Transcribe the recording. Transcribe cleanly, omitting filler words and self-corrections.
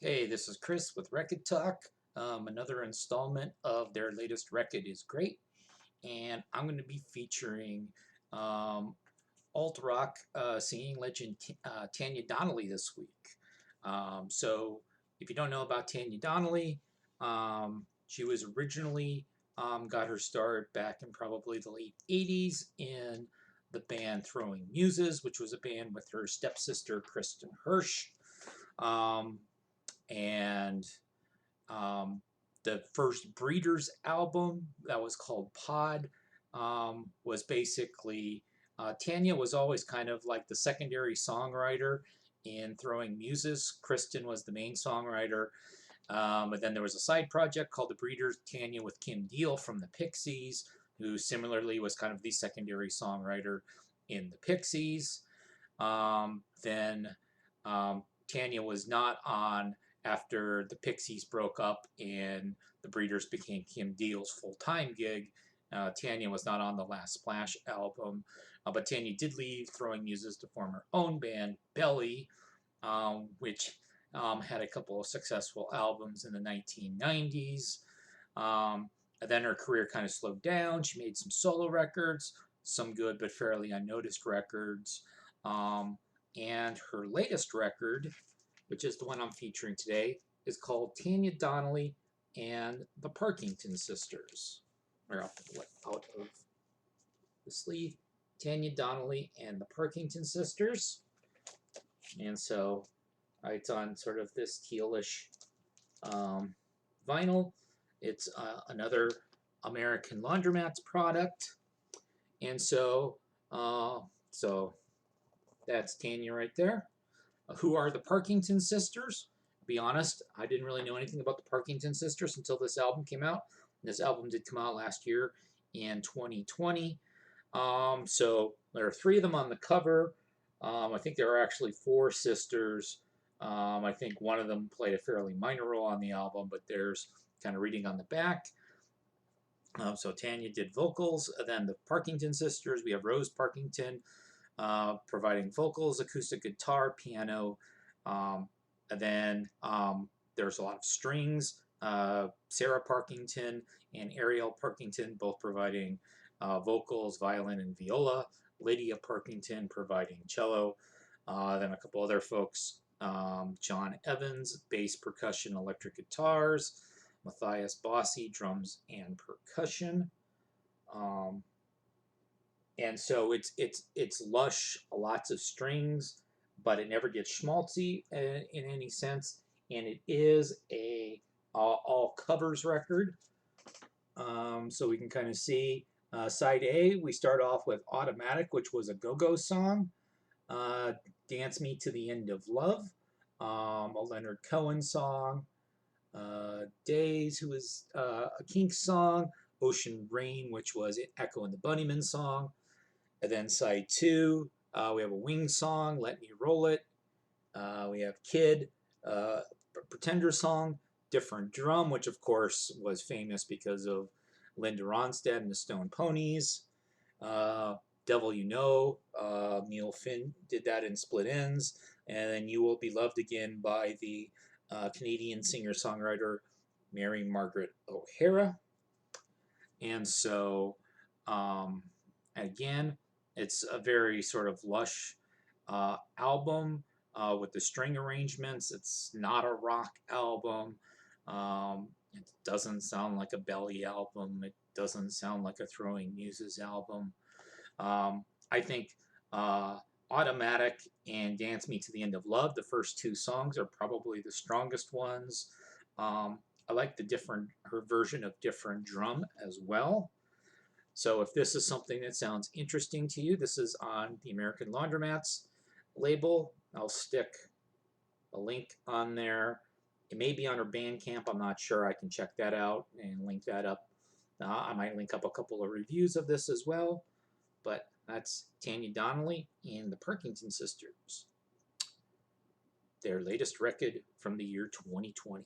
Hey, this is Chris with Rekkid Talk. Another installment of their latest Rekkid is Great, and I'm going to be featuring alt rock singing legend Tanya Donelly this week. So, if you don't know about Tanya Donelly, she was originally got her start back in probably the late '80s in the band Throwing Muses, which was a band with her stepsister Kristen Hirsch. Um, and the first Breeders album that was called Pod was basically Tanya was always kind of like the secondary songwriter in Throwing Muses. Kristen was the main songwriter. And then there was a side project called The Breeders, Tanya with Kim Deal from the Pixies, who similarly was kind of the secondary songwriter in the Pixies. Then Tanya was not on after the Pixies broke up and the Breeders became Kim Deal's full-time gig. Tanya was not on the last Splash album, but Tanya did leave Throwing Muses to form her own band, Belly, which had a couple of successful albums in the 1990s. And then her career kind of slowed down. She made some solo records, some good but fairly unnoticed records. And her latest record, which is the one I'm featuring today, is called Tanya Donelly and the Parkington Sisters. Or out of the sleeve, Tanya Donelly and the Parkington Sisters. And so it's on sort of this tealish vinyl. It's another American Laundromat's product. And so that's Tanya right there. Who are the Parkington Sisters? To be honest, I didn't really know anything about the Parkington Sisters until this album came out. This album did come out last year in 2020. So there are three of them on the cover. I think there are actually four sisters. I think one of them played a fairly minor role on the album, but there's kind of reading on the back. So Tanya did vocals. Then the Parkington Sisters, we have Rose Parkington providing vocals, acoustic guitar, piano, and then there's a lot of strings. Sarah Parkington and Ariel Parkington both providing vocals, violin, and viola. Lydia Parkington providing cello. Then a couple other folks, John Evans, bass, percussion, electric guitars. Matthias Bossi, drums and percussion. And so it's lush, lots of strings, but it never gets schmaltzy in any sense. And it is a all covers record. So we can kind of see side A. We start off with Automatic, which was a go-go song. Dance Me to the End of Love, a Leonard Cohen song. Days, who was a Kinks song. Ocean Rain, which was Echo and the Bunnymen song. And then side two, we have a Wings song, Let Me Roll It. We have Kid, Pretender song, Different Drum, which of course was famous because of Linda Ronstadt and the Stone Ponies. Devil You Know, Neil Finn did that in Split Ends. And then You Will Be Loved Again by the Canadian singer-songwriter Mary Margaret O'Hara. And so, again, it's a very sort of lush album with the string arrangements. It's not a rock album. It doesn't sound like a Belly album. It doesn't sound like a Throwing Muses album. I think Automatic and Dance Me to the End of Love, the first two songs, are probably the strongest ones. I like her version of Different Drum as well. So if this is something that sounds interesting to you, this is on the American Laundromat's label. I'll stick a link on there. It may be on her Bandcamp. I'm not sure. I can check that out and link that up. I might link up a couple of reviews of this as well. But that's Tanya Donelly and the Parkington Sisters. Their latest record from the year 2020.